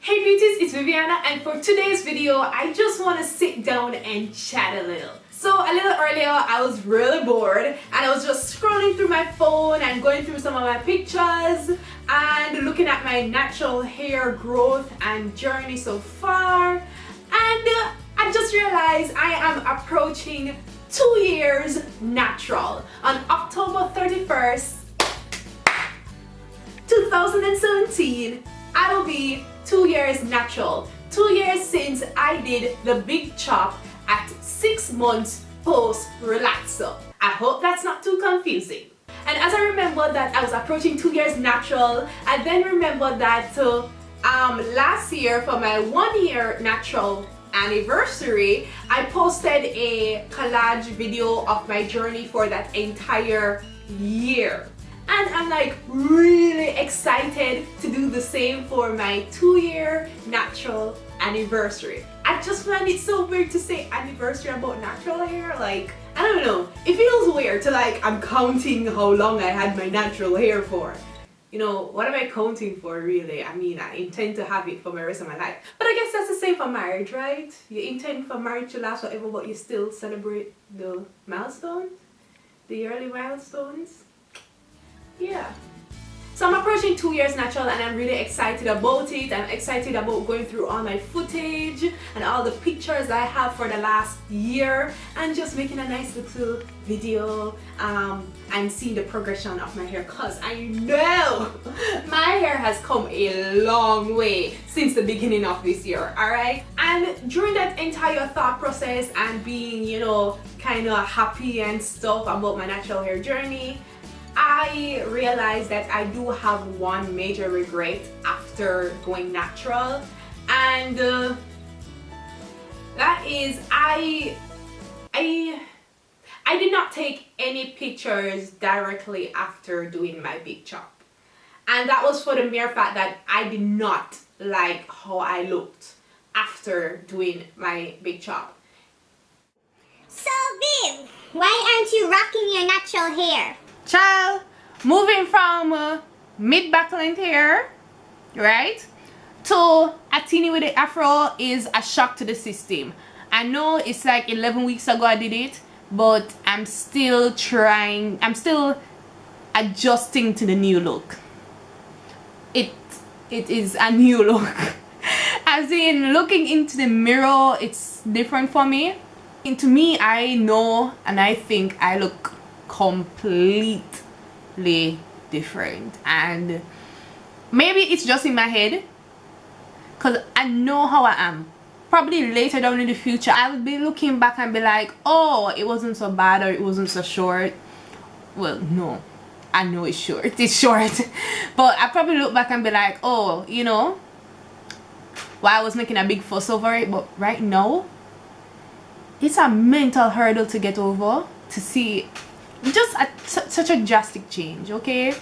Hey beauties, it's Viviana, and for today's video I just want to sit down and chat a little. So a little earlier I was really bored and I was just scrolling through my phone and going through some of my pictures and looking at my natural hair growth and journey so far, and I just realized I am approaching 2 years natural. On October 31st 2017 I will be 2 years natural. 2 years since I did the big chop at 6 months post relaxer. I hope that's not too confusing. And as I remember that I was approaching 2 years natural, I then remember that last year for my 1 year natural anniversary, I posted a collage video of my journey for that entire year. And I'm like really excited to do the same for my 2 year natural anniversary. I just find it so weird to say anniversary about natural hair. Like, I don't know, it feels weird to like I'm counting how long I had my natural hair for. You know, what am I counting for really? I mean, I intend to have it for the rest of my life. But I guess that's the same for marriage, right? You intend for marriage to last forever, but you still celebrate the milestones, the yearly milestones. Yeah. So I'm approaching 2 years natural and I'm really excited about it. I'm excited about going through all my footage and all the pictures I have for the last year and just making a nice little video and seeing the progression of my hair, because I know my hair has come a long way since the beginning of this year, alright? And during that entire thought process and being, you know, kind of happy and stuff about my natural hair journey, I realized that I do have one major regret after going natural, and that is I did not take any pictures directly after doing my big chop, and that was for the mere fact that I did not like how I looked after doing my big chop. So Viv, why aren't you rocking your natural hair? Child, moving from mid-back length hair, right, to a teeny with the afro is a shock to the system. I know it's like 11 weeks ago I did it, but I'm still adjusting to the new look. It is a new look. As in, looking into the mirror, it's different for me. And to me, I know and I think I look completely different, and maybe it's just in my head because I know how I am. Probably later down in the future I'll be looking back and be like, oh, it wasn't so bad, or it wasn't so short. Well, no, I know it's short, it's short. But I probably look back and be like, oh, you know, why I was making a big fuss over it. But right now it's a mental hurdle to get over, to see just such a drastic change. Okay,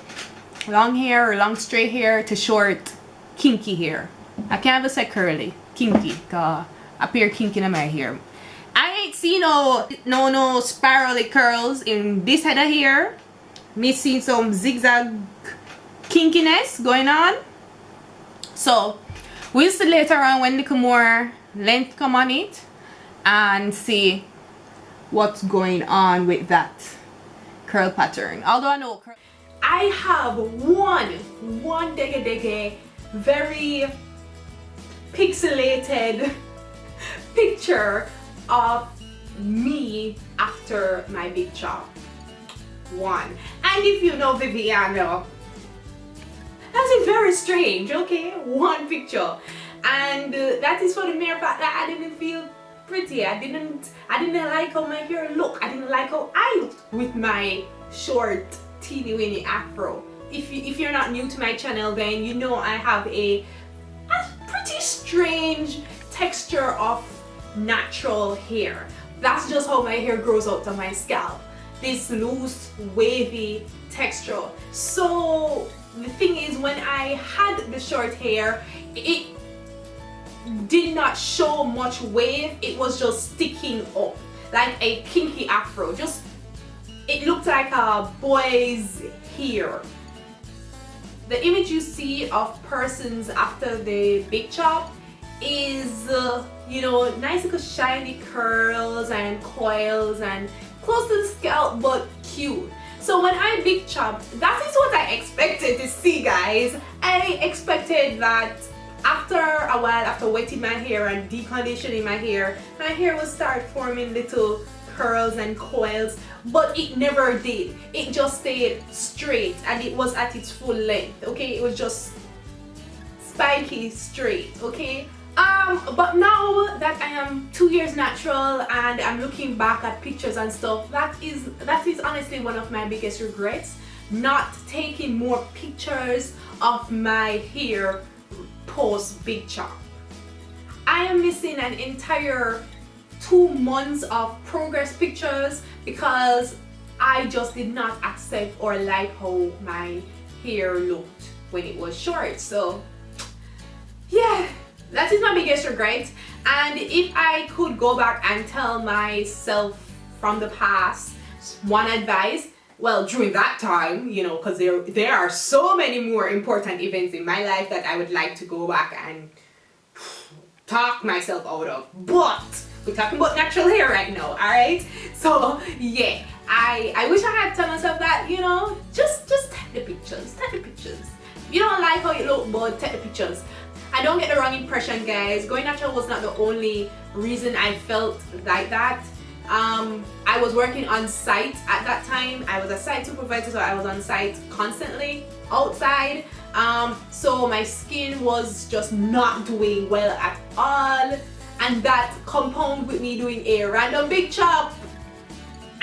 long hair or long straight hair to short kinky hair. I can't even say curly, kinky, cause I appear kinky in my hair. I ain't seen no spirally curls in this head of hair. Me seeing some zigzag kinkiness going on. So we'll see later on when a little more length come on it and see what's going on with that curl pattern. Although I know I have one dege very pixelated picture of me after my big chop. One. And if you know Viviana, that is very strange. Okay, one picture, and that is for the mere fact that I didn't feel pretty. I didn't like how my hair looked. I didn't like how I looked with my short teeny weeny afro. If you're not new to my channel, then you know I have a pretty strange texture of natural hair. That's just how my hair grows out of my scalp, this loose wavy texture. So the thing is, when I had the short hair, it did not show much wave. It was just sticking up like a kinky afro. Just, it looked like a boy's hair. the image you see of persons after the big chop is you know, nice little shiny curls and coils and close to the scalp but cute. So when I big chopped, that is what I expected to see, guys. I expected that after a while, after wetting my hair and deconditioning my hair would start forming little curls and coils, but it never did. It just stayed straight and it was at its full length, okay? It was just spiky straight, okay? But now that I am 2 years natural and I'm looking back at pictures and stuff, that is honestly one of my biggest regrets, not taking more pictures of my hair post big chop. I am missing an entire 2 months of progress pictures because I just did not accept or like how my hair looked when it was short. So yeah, that is my biggest regret. And if I could go back and tell myself from the past one advice, well, during that time, you know, because there are so many more important events in my life that I would like to go back and talk myself out of, but we're talking about natural hair right now, all right? So yeah, I wish I had told myself that, you know, just take the pictures, take the pictures. If you don't like how you look, but take the pictures. I don't get the wrong impression, guys. Going natural was not the only reason I felt like that. I was working on site at that time. I was a site supervisor, so I was on site constantly outside. So my skin was just not doing well at all, and that compounded with me doing a random big chop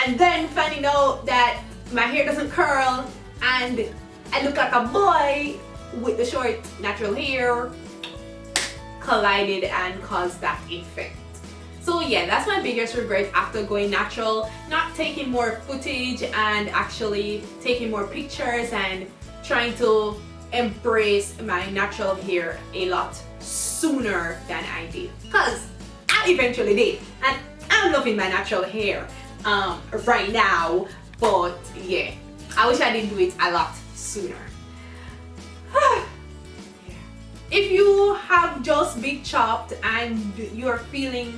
and then finding out that my hair doesn't curl and I look like a boy with the short natural hair collided and caused that effect. So yeah, that's my biggest regret after going natural, not taking more footage and actually taking more pictures and trying to embrace my natural hair a lot sooner than I did, because I eventually did and I'm loving my natural hair right now. But yeah, I wish I did do it a lot sooner. If you have just big chopped and you're feeling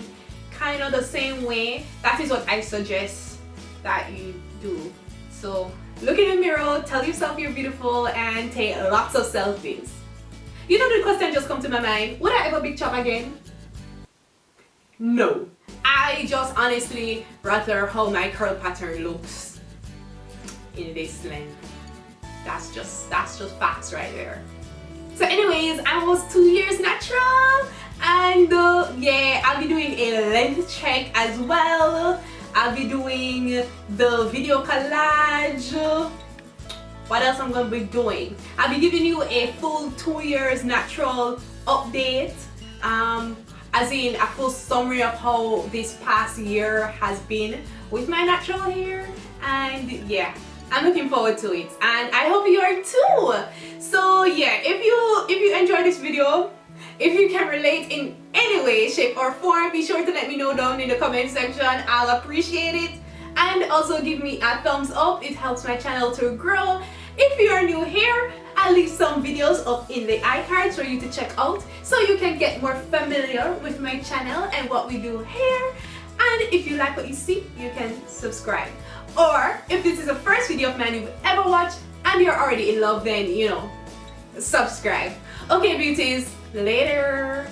kind of the same way, that is what I suggest that you do. So look in the mirror, tell yourself you're beautiful, and take lots of selfies. You know, the question just come to my mind, would I ever big chop again? No. I just honestly rather how my curl pattern looks in this length. That's just facts right there. So anyways, I'm almost 2 years natural, and yeah, I'll be doing a length check as well. I'll be doing the video collage. What else I'm gonna be doing? I'll be giving you a full 2 years natural update, as in a full summary of how this past year has been with my natural hair. And yeah, I'm looking forward to it, and I hope you are too. So yeah, if you enjoyed this video, if you can relate in any way, shape or form, be sure to let me know down in the comment section. I'll appreciate it. And also give me a thumbs up, it helps my channel to grow. If you are new here, I'll leave some videos up in the iCards for you to check out so you can get more familiar with my channel and what we do here. And if you like what you see, you can subscribe. Or if this is the first video of mine you've ever watched and you're already in love, then, you know, subscribe. Okay, beauties, later.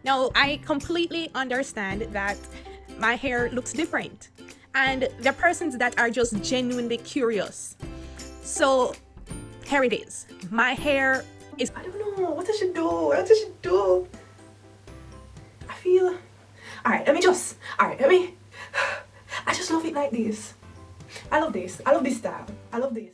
Now, I completely understand that my hair looks different, and there are persons that are just genuinely curious. So here it is. My hair is, I don't know what I should do. What I should do. I feel, I just love it like this. I love this. I love this style. I love this.